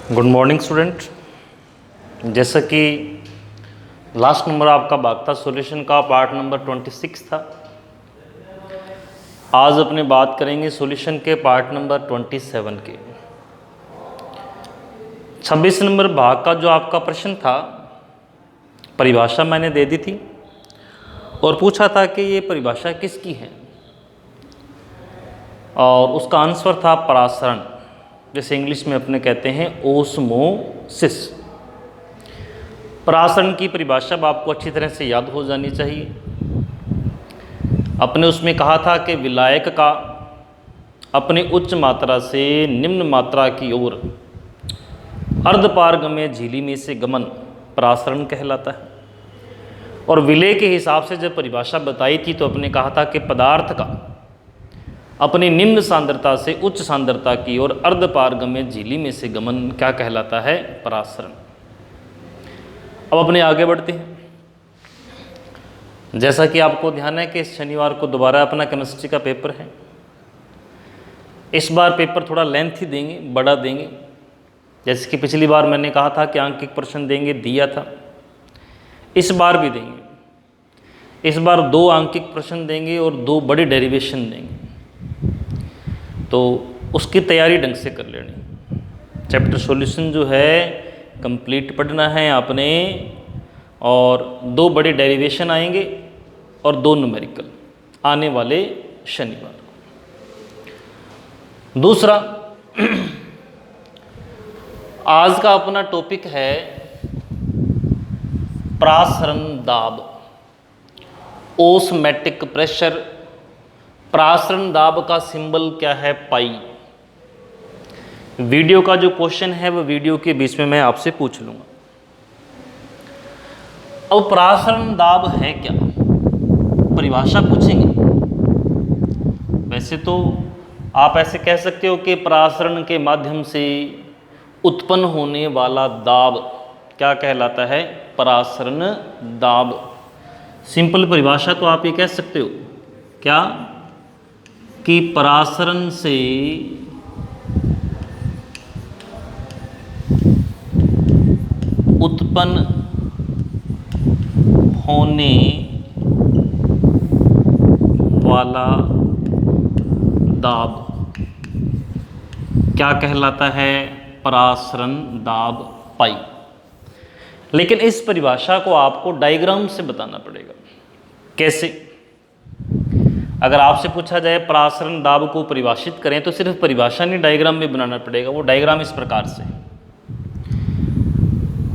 Good morning student. जैसा कि last number आपका बागता सॉल्यूशन का पार्ट नंबर 26 था, आज अपने बात करेंगे सॉल्यूशन के पार्ट नंबर 27 के। 26 नंबर भाग का जो आपका प्रश्न था, परिभाषा मैंने दे दी थी और पूछा था कि ये परिभाषा किसकी है, और उसका आंसर था परासरण, जैसे इंग्लिश में अपने कहते हैं ओस्मोसिस। परासरण की परिभाषा आपको अच्छी तरह से याद हो जानी चाहिए। अपने उसमें कहा था कि विलायक का अपने उच्च मात्रा से निम्न मात्रा की ओर अर्धपारगम्य झिल्ली में से गमन परासरण कहलाता है। और विलय के हिसाब से जब परिभाषा बताई थी तो अपने कहा था कि पदार्थ का अपनी निम्न सांद्रता से उच्च सांद्रता की ओर अर्धपारगम्य झिल्ली में से गमन क्या कहलाता है? परासरण। अब अपने आगे बढ़ते हैं। जैसा कि आपको ध्यान है कि इस शनिवार को दोबारा अपना केमिस्ट्री का पेपर है। इस बार पेपर थोड़ा लेंथी देंगे, बड़ा देंगे। जैसे कि पिछली बार मैंने कहा था कि आंकिक प्रश्न देंगे, दिया था, इस बार भी देंगे। इस बार 2 आंकिक प्रश्न देंगे और 2 बड़ी डेरिवेशन देंगे, तो उसकी तैयारी ढंग से कर लेनी। चैप्टर सॉल्यूशन जो है कंप्लीट पढ़ना है आपने, और 2 बड़े डेरिवेशन आएंगे और 2 न्यूमेरिकल आने वाले शनिवार। दूसरा, आज का अपना टॉपिक है परासरण दाब, ओस्मैटिक प्रेशर। परासरण दाब का सिंबल क्या है? पाई। वीडियो का जो क्वेश्चन है वो वीडियो के बीच में मैं आपसे पूछ लूंगा। अब परासरण दाब है क्या, परिभाषा पूछेंगे। वैसे तो आप ऐसे कह सकते हो कि परासरण के माध्यम से उत्पन्न होने वाला दाब क्या कहलाता है? परासरण दाब। सिंपल परिभाषा तो आप ये कह सकते हो क्या, कि परासरण से उत्पन्न होने वाला दाब क्या कहलाता है? परासरण दाब पाई। लेकिन इस परिभाषा को आपको डायग्राम से बताना पड़ेगा। कैसे? अगर आपसे पूछा जाए परासरण दाब को परिभाषित करें तो सिर्फ परिभाषा नहीं, डायग्राम भी बनाना पड़ेगा। वो डायग्राम इस प्रकार से,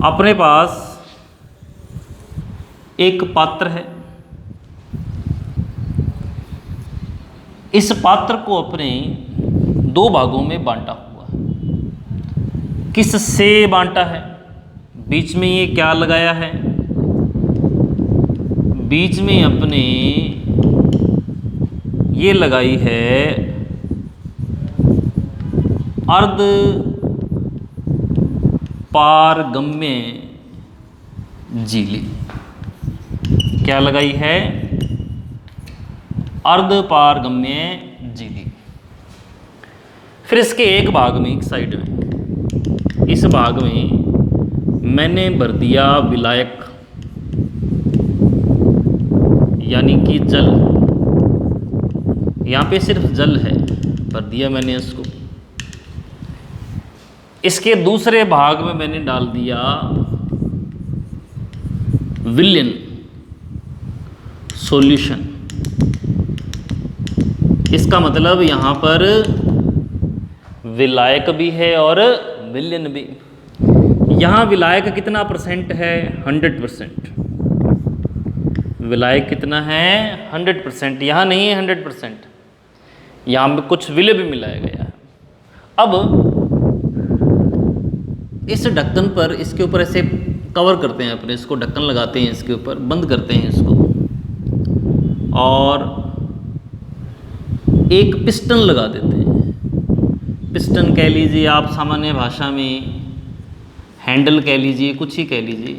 अपने पास एक पात्र है, इस पात्र को अपने 2 भागों में बांटा हुआ है। किससे बांटा है? बीच में ये क्या लगाया है? बीच में अपने ये लगाई है अर्ध पारगम्य झिल्ली। क्या लगाई है? अर्ध पारगम्य झिल्ली। फिर इसके एक भाग में, एक साइड में, इस भाग में मैंने भर दिया विलायक, यानी कि जल। यहाँ पे सिर्फ जल है, भर दिया मैंने इसको। इसके दूसरे भाग में मैंने डाल दिया विलयन सॉल्यूशन। इसका मतलब यहाँ पर विलायक भी है और विलयन भी। यहाँ विलायक कितना परसेंट है? 100%। विलायक कितना है? 100%। यहाँ नहीं है 100%, यहाँ पे कुछ विलय भी मिलाया गया है। अब इस ढक्कन पर, इसके ऊपर ऐसे कवर करते हैं अपने, इसको ढक्कन लगाते हैं, इसके ऊपर बंद करते हैं इसको, और एक पिस्टन लगा देते हैं। पिस्टन कह लीजिए आप, सामान्य भाषा में हैंडल कह लीजिए, कुछ ही कह लीजिए।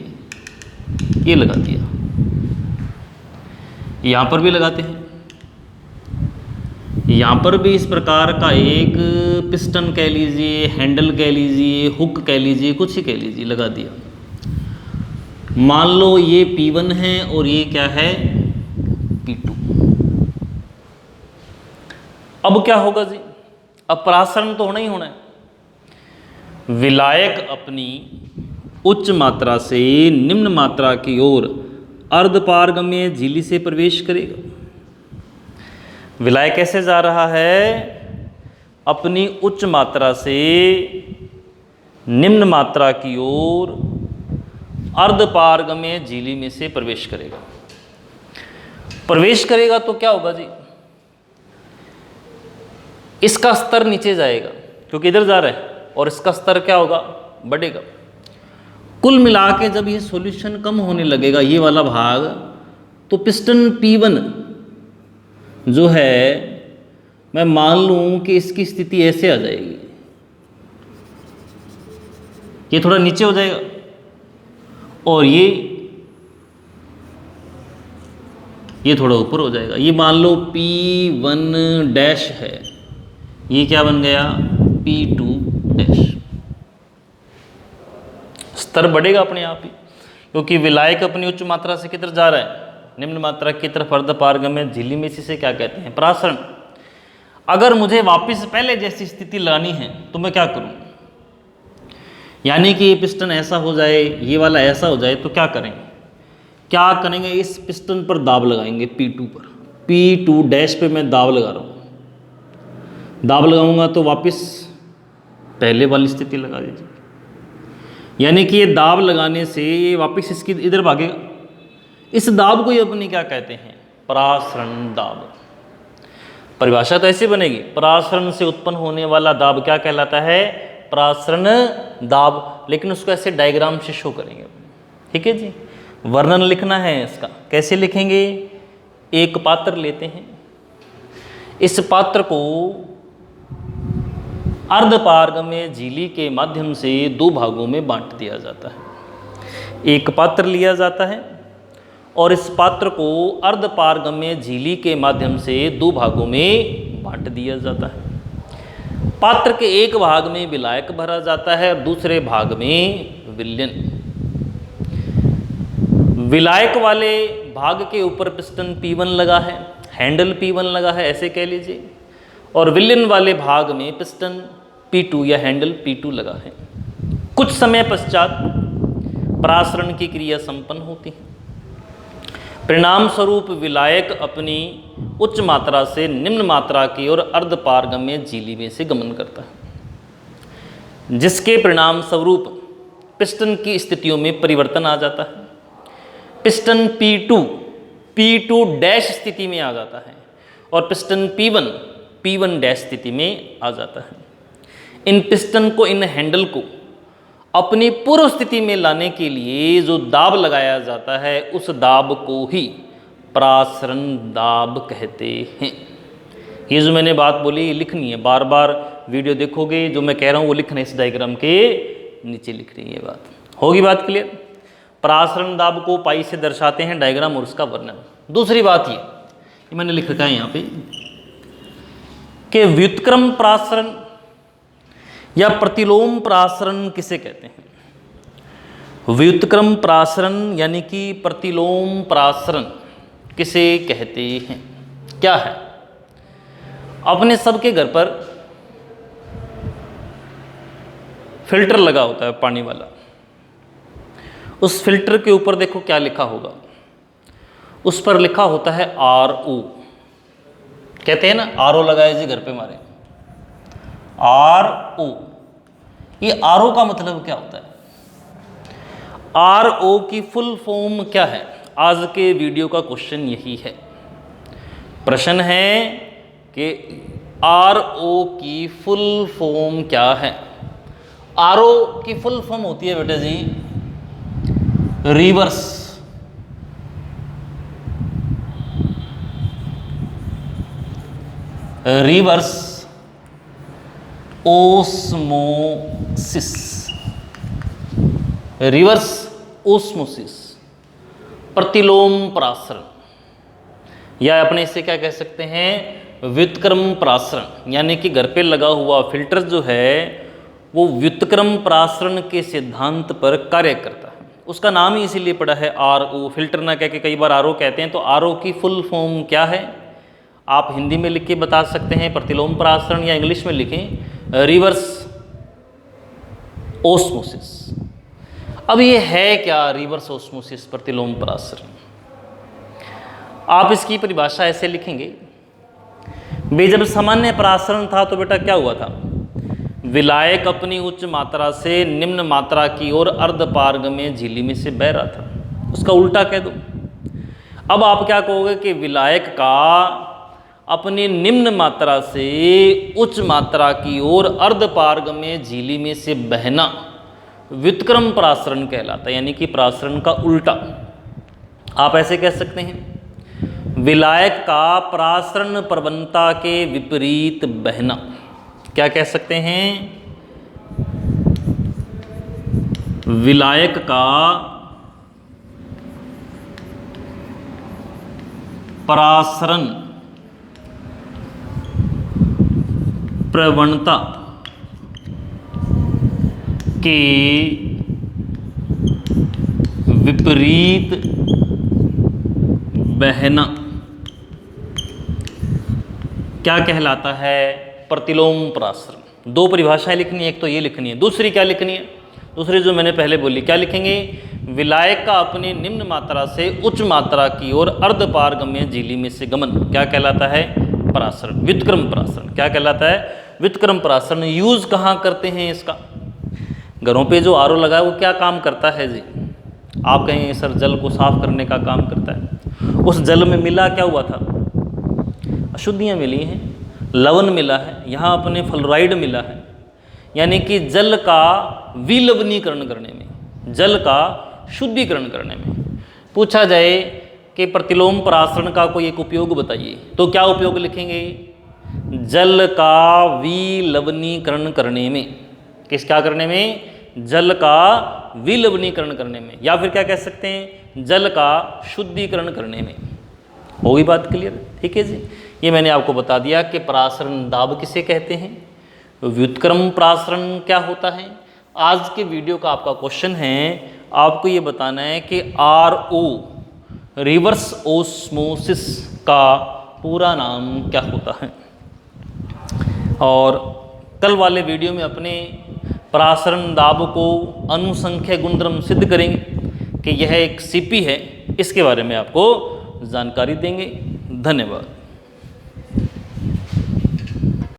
ये लगा दिया, यहाँ पर भी लगाते हैं। यहाँ पर भी इस प्रकार का एक पिस्टन कह लीजिए, हैंडल कह लीजिए, हुक कह लीजिए, कुछ ही कह लीजिए, लगा दिया। मान लो ये P1 है और ये क्या है, P2। अब क्या होगा जी, अब परासरण तो होना ही होना है। विलायक अपनी उच्च मात्रा से निम्न मात्रा की ओर अर्धपारगम्य झिल्ली से प्रवेश करेगा। विलायक कैसे जा रहा है, अपनी उच्च मात्रा से निम्न मात्रा की ओर अर्धपारगम्य झिल्ली में से प्रवेश करेगा। प्रवेश करेगा तो क्या होगा जी, इसका स्तर नीचे जाएगा क्योंकि इधर जा रहा है, और इसका स्तर क्या होगा, बढ़ेगा। कुल मिला के जब ये सॉल्यूशन कम होने लगेगा, ये वाला भाग, तो पिस्टन P1 जो है, मैं मान लूं कि इसकी स्थिति ऐसे आ जाएगी, ये थोड़ा नीचे हो जाएगा और ये थोड़ा ऊपर हो जाएगा। ये मान लो P1 डैश है, ये क्या बन गया, P2 डैश। स्तर बढ़ेगा अपने आप ही, क्योंकि विलायक अपनी उच्च मात्रा से किधर जा रहा है, निम्न मात्रा की तरफ अर्धपारगम्य झिल्ली में से क्या कहते हैं, परासरण। अगर मुझे वापस पहले जैसी स्थिति लानी है तो मैं क्या करूं, यानी कि ये पिस्टन ऐसा हो जाए, ये वाला ऐसा हो जाए, तो क्या करेंगे, इस पिस्टन पर दाब लगाएंगे, P2 पर, P2 डैश पे मैं दाब लगा रहा हूँ। दाब लगाऊंगा तो वापस पहले वाली स्थिति लगा दीजिए, यानी कि ये दाब लगाने से ये वापस इसकी इधर भागेगा। इस दाब को ये अपनी क्या कहते हैं, परासरण दाब। परिभाषा तो ऐसी बनेगी, परासरण से उत्पन्न होने वाला दाब क्या कहलाता है, परासरण दाब। लेकिन उसको ऐसे डायग्राम से शो करेंगे, ठीक है जी। वर्णन लिखना है इसका, कैसे लिखेंगे, एक पात्र लेते हैं, इस पात्र को अर्धपारगम्य झिल्ली के माध्यम से दो भागों में बांट दिया जाता है। एक पात्र लिया जाता है और इस पात्र को अर्धपारगम्य झिल्ली के माध्यम से दो भागों में बांट दिया जाता है। पात्र के एक भाग में विलायक भरा जाता है और दूसरे भाग में विलयन। विलायक वाले भाग के ऊपर पिस्टन P1 लगा है, हैंडल P1 लगा है, ऐसे कह लीजिए, और विलयन वाले भाग में पिस्टन P2 या हैंडल P2 लगा है। कुछ समय पश्चात परासरण की क्रिया संपन्न होती है। परिणाम स्वरूप विलायक अपनी उच्च मात्रा से निम्न मात्रा की ओर अर्धपारगम्य झिल्ली में से गमन करता है, जिसके परिणाम स्वरूप पिस्टन की स्थितियों में परिवर्तन आ जाता है। पिस्टन P2 डैश स्थिति में आ जाता है और पिस्टन P1 डैश स्थिति में आ जाता है। इन पिस्टन को, इन हैंडल को अपनी पूर्व स्थिति में लाने के लिए जो दाब लगाया जाता है, उस दाब को ही परासरण दाब कहते हैं। ये जो मैंने बात बोली लिखनी है, बार बार वीडियो देखोगे, जो मैं कह रहा हूँ वो लिखना है, इस डायग्राम के नीचे लिख रही है। बात होगी, बात क्लियर। परासरण दाब को पाई से दर्शाते हैं, डायग्राम और उसका वर्णन। दूसरी बात ये मैंने लिख रखा है यहाँ पे कि व्युत्क्रम परासरण या प्रतिलोम परासरण किसे कहते हैं। व्युत्क्रम परासरण यानी कि प्रतिलोम परासरण किसे कहते हैं, क्या है। अपने सबके घर पर फिल्टर लगा होता है पानी वाला, उस फिल्टर के ऊपर देखो क्या लिखा होगा, उस पर लिखा होता है RO। कहते हैं ना, RO लगाए जी घर पे हमारे, RO। ये RO का मतलब क्या होता है, RO की फुल फॉर्म क्या है, आज के वीडियो का क्वेश्चन यही है। प्रश्न है कि RO की फुल फॉर्म क्या है। RO की फुल फॉर्म होती है बेटा जी, रिवर्स ओस्मोसिस, प्रतिलोम परासरण, या अपने इसे क्या कह सकते हैं, व्युत्क्रम प्रासरण, यानी कि घर पे लगा हुआ फिल्टर जो है वो व्युत्क्रम प्रासरण के सिद्धांत पर कार्य करता है। उसका नाम ही इसीलिए पड़ा है RO, फिल्टर ना कह के कई बार RO कहते हैं। तो RO की फुल फॉर्म क्या है आप हिंदी में लिख के बता सकते हैं, प्रतिलोम प्रासरण, या इंग्लिश में लिखें रिवर्स ओस्मोसिस। अब ये है क्या रिवर्स ओस्मोसिस, प्रतिलोम प्रासरण? आप इसकी परिभाषा ऐसे लिखेंगे, बे जब सामान्य प्रासरण था तो बेटा क्या हुआ था, विलायक अपनी उच्च मात्रा से निम्न मात्रा की ओर अर्धपारगम्य झिल्ली में से बह रहा था। उसका उल्टा कह दो। अब आप क्या कहोगे कि विलायक का अपनी निम्न मात्रा से उच्च मात्रा की ओर अर्धपारगम्य झिल्ली में से बहना व्युत्क्रम प्रासरण कहलाता है, यानी कि प्रासरण का उल्टा। आप ऐसे कह सकते हैं, विलायक का प्रासरण प्रवणता के विपरीत बहना। क्या कह सकते हैं, विलायक का प्रासरण प्रवणता के विपरीत बहना क्या कहलाता है, प्रतिलोम प्रासरण। दो परिभाषाएं लिखनी है, एक तो ये लिखनी है, दूसरी क्या लिखनी है, दूसरी जो मैंने पहले बोली क्या लिखेंगे, विलायक का अपनी निम्न मात्रा से उच्च मात्रा की ओर अर्धपारगम्य झिल्ली में से गमन क्या कहलाता है, प्रासरण, व्युत्क्रम प्रासरण। क्या कहलाता है, व्युत्क्रम प्रासरण। यूज कहाँ करते हैं इसका, घरों पे जो RO लगा है वो क्या काम करता है जी, आप कहेंगे सर जल को साफ करने का काम करता है। उस जल में मिला क्या हुआ था, अशुद्धियाँ मिली हैं, लवण मिला है, यहाँ अपने फ्लोराइड मिला है, यानी कि जल का विलवनीकरण करने में, जल का शुद्धिकरण करने में। पूछा जाए कि प्रतिलोम प्रासरण का कोई एक उपयोग बताइए, तो क्या उपयोग लिखेंगे, जल का विलवनीकरण करने में। किस क्या करने में, जल का विलवनीकरण करने में, या फिर क्या कह सकते हैं, जल का शुद्धिकरण करने में। होगी बात क्लियर? ठीक है जी, ये मैंने आपको बता दिया कि प्रासरण दाब किसे कहते हैं, व्युत्क्रम प्रासरण क्या होता है। आज के वीडियो का आपका क्वेश्चन है, आपको ये बताना है कि RO रिवर्स ओस्मोसिस का पूरा नाम क्या होता है। और कल वाले वीडियो में अपने प्रासरण दाब को अनुसंख्य गुणधर्म सिद्ध करेंगे कि यह एक CP है, इसके बारे में आपको जानकारी देंगे। धन्यवाद।